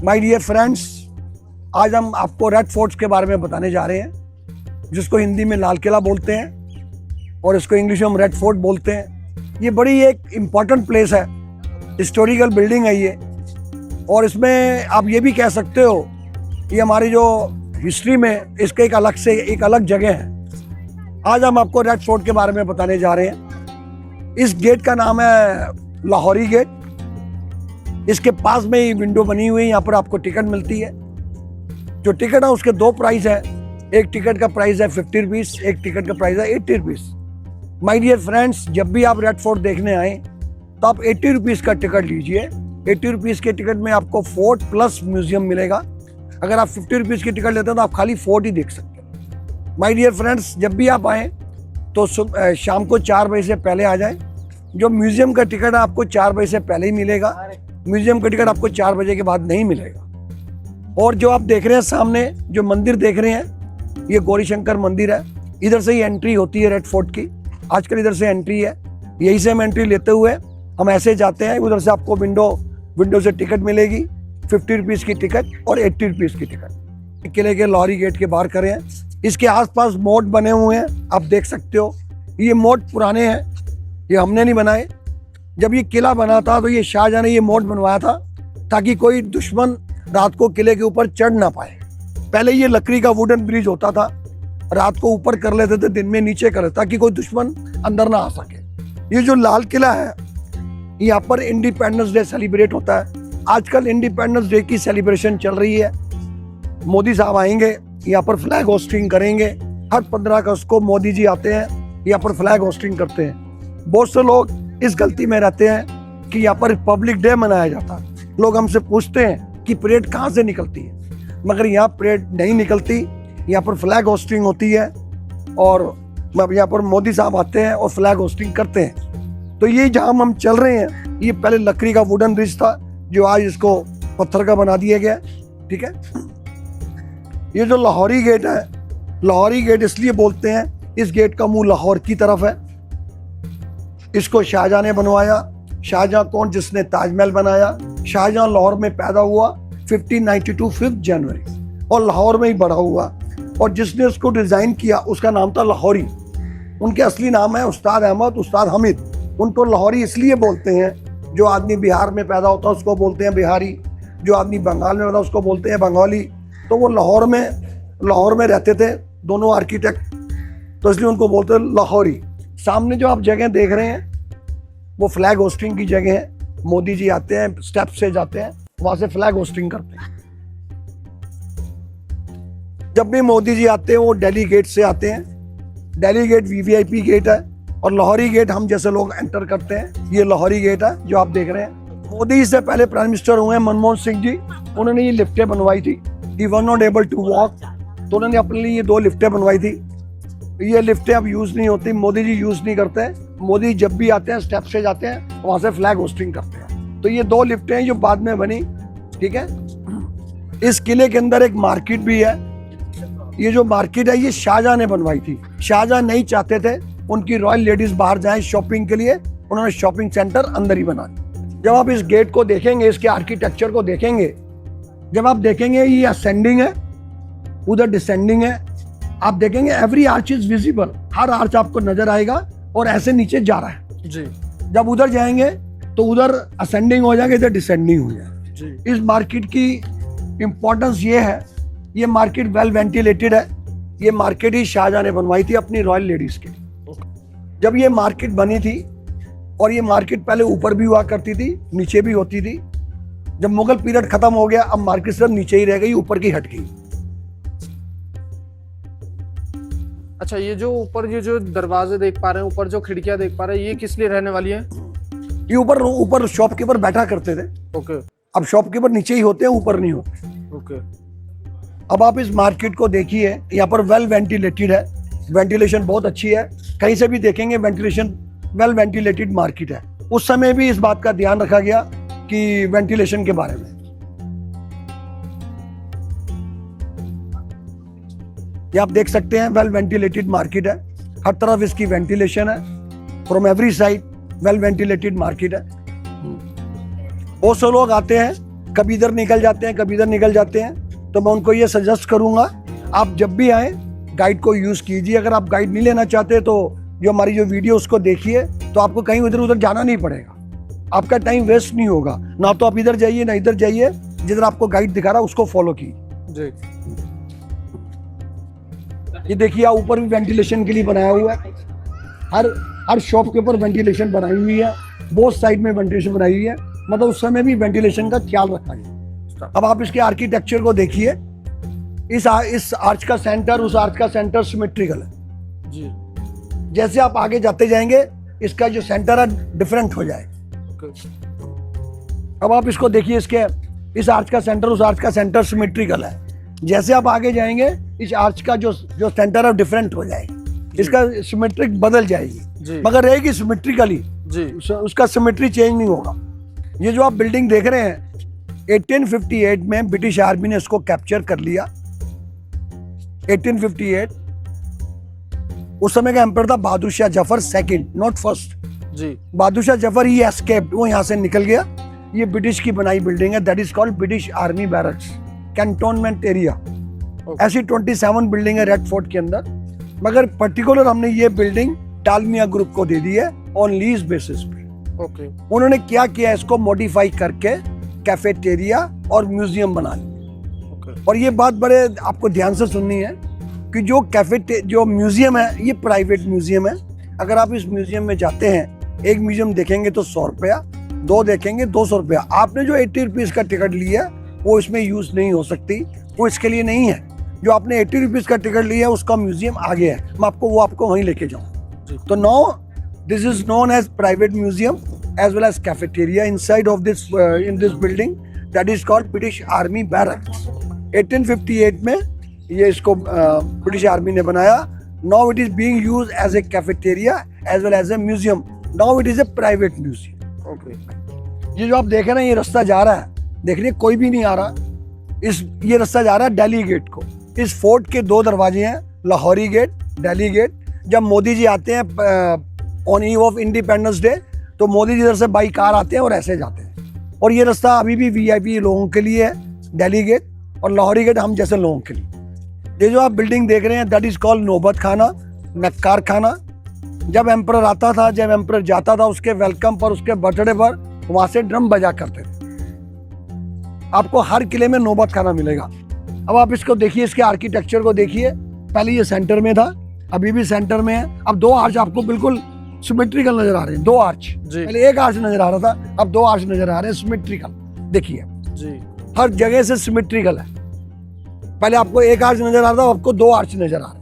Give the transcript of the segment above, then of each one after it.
My dear friends, आज हम आपको रेड फोर्ट के बारे में बताने जा रहे हैं, जिसको हिंदी में लाल किला बोलते हैं और इसको इंग्लिश में हम रेड फोर्ट बोलते हैं। ये बड़ी एक इम्पॉर्टेंट प्लेस है, हिस्टोरिकल बिल्डिंग है ये, और इसमें आप ये भी कह सकते हो ये हमारी जो हिस्ट्री में इसके एक अलग जगह है। आज हम आपको रेड फोर्ट के बारे में बताने जा रहे हैं। इस गेट का नाम है लाहौरी गेट। इसके पास में ही विंडो बनी हुई है, यहाँ पर आपको टिकट मिलती है। जो टिकट है उसके दो प्राइस है, एक टिकट का प्राइस है 50 रुपीज़, एक टिकट का प्राइस है 80 रुपीज़। माय डियर फ्रेंड्स, जब भी आप रेड फोर्ट देखने आए तो आप 80 रुपीज़ का टिकट लीजिए। 80 रुपीज़ के टिकट में आपको फोर्ट प्लस म्यूजियम मिलेगा। अगर आप 50 रुपीज़ की टिकट लेते हैं तो आप खाली फोर्ट ही देख सकते हैं। माय डियर फ्रेंड्स, जब भी आप आएँ तो शाम को 4 बजे से पहले आ जाएं। जो म्यूजियम का टिकट है आपको 4 बजे से पहले ही मिलेगा, म्यूजियम का टिकट आपको 4 बजे के बाद नहीं मिलेगा। और जो आप देख रहे हैं सामने जो मंदिर देख रहे हैं, ये गौरी शंकर मंदिर है। इधर से ही एंट्री होती है रेड फोर्ट की। आजकल इधर से एंट्री है, यही से हम एंट्री लेते हुए हम ऐसे जाते हैं। उधर से आपको विंडो से टिकट मिलेगी, 50 रुपीज़ की टिकट और 80 रुपीज़ की टिकट। किले के लाहौरी गेट के बाहर खड़े हैं। इसके आसपास मोट बने हुए हैं, आप देख सकते हो। ये मोट पुराने हैं, ये हमने नहीं बनाए। जब ये किला बना था तो ये शाहजहां ने ये मोट बनवाया था ताकि कोई दुश्मन रात को किले के ऊपर चढ़ ना पाए। पहले ये लकड़ी का वुडन ब्रिज होता था, रात को ऊपर कर लेते थे, दिन में नीचे कर लेते ताकि कोई दुश्मन अंदर ना आ सके। ये जो लाल किला है, यहाँ पर इंडिपेंडेंस डे सेलिब्रेट होता है। आजकल इंडिपेंडेंस डे की सेलिब्रेशन चल रही है। मोदी साहब आएंगे, यहाँ पर फ्लैग होस्टिंग करेंगे। हर 15 अगस्त को मोदी जी आते हैं, यहाँ पर फ्लैग होस्टिंग करते हैं। बहुत से लोग इस गलती में रहते हैं कि यहाँ पर रिपब्लिक डे मनाया जाता है। लोग हमसे पूछते हैं कि परेड कहाँ से निकलती है, मगर यहाँ परेड नहीं निकलती, यहाँ पर फ्लैग होस्टिंग होती है। और यहाँ पर मोदी साहब आते हैं और फ्लैग होस्टिंग करते हैं। तो ये जहाँ हम चल रहे हैं, ये पहले लकड़ी का वुडन ब्रिज था, जो आज इसको पत्थर का बना दिया गया। ठीक है, ये जो लाहौरी गेट है, लाहौरी गेट इसलिए बोलते हैं, इस गेट का मुंह लाहौर की तरफ है। इसको शाहजहां ने बनवाया। शाहजहां कौन? जिसने ताजमहल बनाया। शाहजहां लाहौर में पैदा हुआ 1592 5 जनवरी, और लाहौर में ही बड़ा हुआ। और जिसने उसको डिज़ाइन किया उसका नाम था लाहौरी। उनके असली नाम है उस्ताद अहमद, उस्ताद हामिद। उनको लाहौरी इसलिए बोलते हैं, जो आदमी बिहार में पैदा होता है उसको बोलते हैं बिहारी, जो आदमी बंगाल में पैदा उसको बोलते हैं बंगाली। तो वो लाहौर में रहते थे दोनों आर्किटेक्ट, तो इसलिए उनको बोलते हैं लाहौरी। सामने जो आप जगह देख रहे हैं वो फ्लैग होस्टिंग की जगह है। मोदी जी आते हैं, स्टेप से जाते हैं, वहां से फ्लैग होस्टिंग करते हैं। जब भी मोदी जी आते हैं वो दिल्ली गेट से आते हैं। दिल्ली गेट वीवीआईपी गेट है, और लाहौरी गेट हम जैसे लोग एंटर करते हैं। ये लाहौरी गेट है जो आप देख रहे हैं। मोदी से पहले प्राइम मिनिस्टर हुए हैं मनमोहन सिंह जी, उन्होंने ये लिफ्टें बनवाई थी। He were not able to walk, तो उन्होंने अपने लिए ये 2 लिफ्टें बनवाई थी। ये लिफ्टें अब यूज नहीं होती, मोदी जी यूज नहीं करते। मोदी जब भी आते हैं स्टेप से जाते हैं, वहां से फ्लैग होस्टिंग करते हैं। तो ये 2 लिफ्टें हैं जो बाद में बनी। ठीक है, इस किले के अंदर एक मार्केट भी है। ये जो मार्केट है ये शाहजहां ने बनवाई थी। शाहजहां नहीं चाहते थे उनकी रॉयल लेडीज बाहर जाएं शॉपिंग के लिए, उन्होंने शॉपिंग सेंटर अंदर ही बना दिया। जब आप इस गेट को देखेंगे, इसके आर्किटेक्चर को देखेंगे, जब आप देखेंगे ये असेंडिंग है, उधर डिसेंडिंग है, आप देखेंगे every arch is visible. Her arch आपको नजर आएगा और ऐसे नीचे जा रहा है जी। जब उधर जाएंगे तो उधर असेंडिंग हो जाएगा, इधर डिसेंडिंग हो जाएगा। इस मार्केट की इंपॉर्टेंस ये है, ये मार्केट वेल वेंटिलेटेड है। ये मार्केट ही शाहजहां ने बनवाई थी अपनी रॉयल लेडीज के लिए। जब ये मार्केट बनी थी, और ये मार्केट पहले ऊपर भी हुआ करती थी, नीचे भी होती थी। जब मुगल पीरियड खत्म हो गया, अब मार्केट सिर्फ नीचे ही रह गई, ऊपर की हट गई। अच्छा, ये जो ऊपर ये जो दरवाजे देख पा रहे हैं, ऊपर जो खिड़कियां देख पा रहे हैं, ये किस लिए रहने वाली है? ये ऊपर शॉपकीपर बैठा करते थे। ओके। अब शॉपकीपर नीचे ही होते हैं, ऊपर नहीं होते। ओके। अब आप इस मार्केट को देखिए, यहाँ पर वेल वेंटिलेटेड है, वेंटिलेशन बहुत अच्छी है। कहीं से भी देखेंगे वेंटिलेशन, वेल वेंटिलेटेड मार्केट है। उस समय भी इस बात का ध्यान रखा गया कि वेंटिलेशन के बारे में। ये आप देख सकते हैं वेल वेंटिलेटेड मार्केट है, हर तरफ इसकी वेंटिलेशन है, from every side well ventilated market है। बहुत से लोग आते हैं कभी इधर निकल जाते हैं, कभी इधर निकल जाते हैं। तो मैं उनको ये सजेस्ट करूंगा, आप जब भी आए गाइड को यूज़ कीजिए। अगर आप गाइड नहीं लेना चाहते तो जो हमारी जो वीडियो उसको देखिए, तो आपको कहीं इधर उधर जाना नहीं पड़ेगा, आपका टाइम वेस्ट नहीं होगा। ना तो आप इधर जाइए ना इधर जाइए, जिधर आपको गाइड दिखा रहा है उसको फॉलो कीजिए। जी। ये देखिए ऊपर भी वेंटिलेशन के लिए बनाया हुआ है, हर शॉप के ऊपर वेंटिलेशन बनाई हुई है, बोथ साइड में वेंटिलेशन बनाई हुई है, मतलब उस समय भी वेंटिलेशन का ख्याल रखा गया। अब आप इसके आर्किटेक्चर को देखिए, इस आर्च का सेंटर उस आर्च का सेंटर सिमेट्रिकल है जी। जैसे आप आगे जाते जाएंगे इसका जो सेंटर है डिफरेंट हो जाएगा। ओके। अब आप इसको देखिए, इसके इस आर्च का सेंटर उस आर्च का सेंटर सिमेट्रिकल है, जैसे आप आगे जाएंगे इस आर्च का जो सेंटर है डिफरेंट हो जाएगा, इसका सिमेट्रिक बदल जाएगी, मगर रहेगी सिमेट्रिकली जी। उसका सिमेट्री चेंज नहीं होगा। ये जो आप बिल्डिंग देख रहे हैं 1858 में ब्रिटिश आर्मी ने इसको कैप्चर कर लिया। 1858 उस समय का एम्पर था Bahadur Shah Zafar second, not first जी। बहादुर शाह जफर ही एस्केप्ड, वो यहाँ से निकल गया। ये ब्रिटिश की बनाई बिल्डिंग है, that is called British army barracks cantonment area. ऐसी 27 बिल्डिंग है रेड फोर्ट के अंदर, मगर पर्टिकुलर हमने ये बिल्डिंग डालमिया ग्रुप को दे दी है ऑन लीज बेसिस पे। ओके। उन्होंने क्या किया, इसको मॉडिफाई करके कैफेटेरिया और म्यूजियम बना लिया। ओके। और ये बात बड़े आपको ध्यान से सुननी है कि जो म्यूजियम है ये प्राइवेट म्यूजियम है। अगर आप इस म्यूजियम में जाते हैं, एक म्यूजियम देखेंगे तो 100 रुपया, 2 देखेंगे 200 रुपया। आपने जो 80 रुपीज का टिकट लिया वो इसमें यूज नहीं हो सकती, वो इसके लिए नहीं है। जो आपने 80 रुपीज का टिकट लिया है उसका म्यूजियम आगे है, मैं आपको वहीं लेके जाऊँ। तो now this is known as private museum as well as cafeteria inside of this in this building that is called British Army Barracks। 1858 में ये इसको ब्रिटिश आर्मी ने बनाया। Now it is being used as a cafeteria as well as a museum। Now it is a private museum। Okay. ये जो आप देख रहे हैं ये रास्ता जा रहा है, देखिए कोई भी नहीं आ रहा, ये रास्ता जा रहा है दिल्ली गेट को। इस फोर्ट के 2 दरवाजे हैं, लाहौरी गेट, दिल्ली गेट। जब मोदी जी आते हैं on eve of independence day तो मोदी जी इधर से बाई कार आते हैं और ऐसे जाते हैं। और ये रास्ता अभी भी वीआईपी लोगों के लिए है, दिल्ली गेट और लाहौरी गेट हम जैसे लोगों के लिए। ये जो आप बिल्डिंग देख रहे हैं दैट इज कॉल्ड नौबत खाना, नक्कार खाना। जब एम्परर आता था, जब एम्परर जाता था, उसके वेलकम पर, उसके बर्थडे पर वहां से ड्रम बजा करते थे। आपको हर किले में नौबत खाना मिलेगा। अब आप इसको देखिए, इसके आर्किटेक्चर को देखिए। पहले ये सेंटर में था, अभी भी सेंटर में है। अब 2 आर्च आपको बिल्कुल सिमेट्रिकल नजर आ रहे हैं, 2 आर्च। पहले 1 आर्च नजर आ रहा था, अब 2 आर्च नजर आ रहे हैं सिमेट्रिकल। देखिए जी, हर जगह से सिमेट्रिकल है। पहले आपको 1 आर्च नजर आ रहा था, आपको 2 आर्च नजर आ रहे हैं,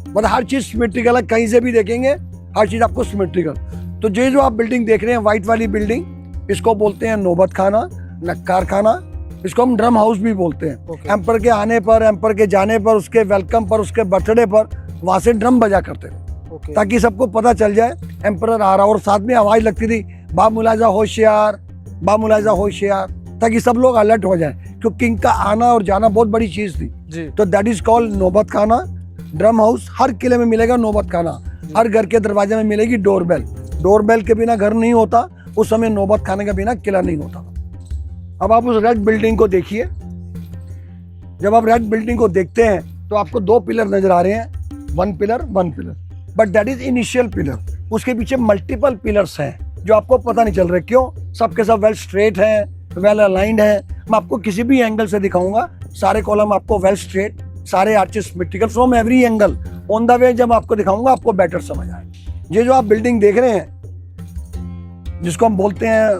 मतलब हर चीज सिमेट्रिकल है। कहीं से भी देखेंगे हर चीज आपको सिमेट्रिकल। तो ये जो आप बिल्डिंग देख रहे हैं व्हाइट वाली बिल्डिंग, इसको बोलते हैं नौबत खाना, नक्कार खाना। इसको हम ड्रम हाउस भी बोलते हैं। एम्पर के आने पर, एम्पर के जाने पर, उसके वेलकम पर, उसके बर्थडे पर वहां से ड्रम बजा करते थे ताकि सबको पता चल जाए एम्परर आ रहा। और साथ में आवाज लगती थी बा मुलाजा होशियार, बा मुलाजा होशियार, ताकि सब लोग अलर्ट हो जाए, क्योंकि किंग का आना और जाना बहुत बड़ी चीज थी। तो दैट इज कॉल्ड नौबत खाना, ड्रम हाउस। हर किले में मिलेगा नौबत खाना, हर घर के दरवाजे में मिलेगी डोरबेल। डोरबेल के बिना घर नहीं होता, उस समय नौबत खाने के बिना किला नहीं होता। अब आप उस रेड बिल्डिंग को देखिए। जब आप रेड बिल्डिंग को देखते हैं तो आपको 2 पिलर नजर आ रहे हैं, 1 pillar, but that is initial pillar. उसके पीछे मल्टीपल पिलर्स हैं जो आपको पता नहीं चल रहे। क्यों? सबके सब वेल स्ट्रेट हैं, वेल अलाइंड हैं। मैं आपको किसी भी एंगल से दिखाऊंगा, सारे कॉलम आपको वेल स्ट्रेट, सारे arches symmetrical from every angle. On the way जब आपको दिखाऊंगा आपको बेटर समझ आए। ये जो आप बिल्डिंग देख रहे हैं जिसको हम बोलते हैं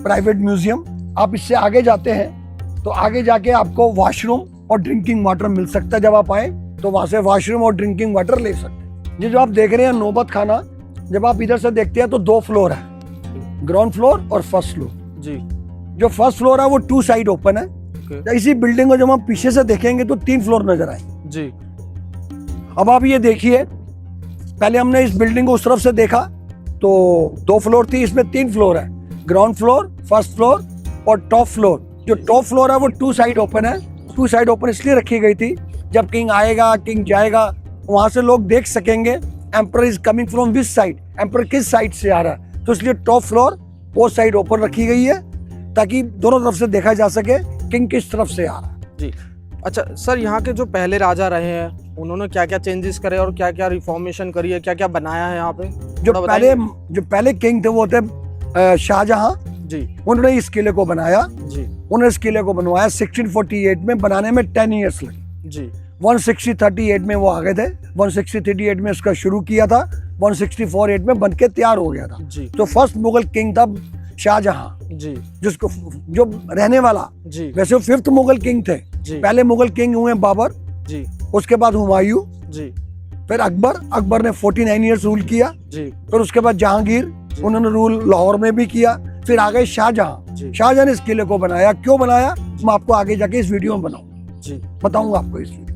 प्राइवेट म्यूजियम, आप इससे आगे जाते हैं तो आगे जाके आपको वॉशरूम और ड्रिंकिंग वाटर मिल सकता है। जब आप आए तो वहां से वॉशरूम और ड्रिंकिंग वाटर ले सकते हैं। ये जो आप देख रहे हैं नौबत खाना, जब आप इधर से देखते हैं तो 2 फ्लोर है, ग्राउंड फ्लोर और फर्स्ट फ्लोर जी। जो फर्स्ट फ्लोर है वो 2 साइड ओपन है। इसी बिल्डिंग को जब हम पीछे से देखेंगे तो 3 फ्लोर नजर आएंगे जी। अब आप ये देखिए, पहले हमने इस बिल्डिंग को उस तरफ से देखा तो 2 फ्लोर थी, इसमें 3 फ्लोर है, ग्राउंड फ्लोर, फर्स्ट फ्लोर और टॉप फ्लोर। जो टॉप फ्लोर है वो 2 साइड ओपन है। 2 साइड ओपन इसलिए रखी गई थी, जब किंग आएगा, किंग जाएगा, वहां से लोग देख सकेंगे emperor is coming from which side, emperor किस साइड से आ रहा है। तो इसलिए टॉप फ्लोर वो साइड ओपन रखी गई है ताकि दोनों तरफ से देखा जा सके किंग किस तरफ से आ रहा है। जी। अच्छा सर, यहाँ के जो पहले राजा रहे हैं उन्होंने क्या क्या चेंजेस करे और क्या क्या रिफॉर्मेशन करी है, क्या क्या बनाया है यहाँ पे? जो थोड़ा बताएंगे? जो पहले किंग थे वो थे शाहजहां। जी उन्होंने इस किले को बनाया। जी उन्होंने इस किले को बनवाया 1648 में, बनाने में 10 ईयर्स लगे। जी 1638 में वो आ गए थे। 1638 में इसका शुरू किया था, 1648 में बन के तैयार हो गया था। जी तो फर्स्ट मुगल किंग था शाहजहां, जी जिसको जो रहने वाला, जी वैसे वो 5th मुगल किंग थे। जी पहले मुगल किंग हुए बाबर, जी उसके बाद हुमायूं, जी फिर अकबर ने 49 ईयर्स रूल किया। जी फिर उसके बाद जहांगीर, उन्होंने रूल लाहौर में भी किया। फिर आ गए शाहजहां। जी शाहजहां ने इस किले को बनाया। क्यों बनाया मैं आपको आगे जाके इस वीडियो में जी बताऊंगा आपको इस वीडियो।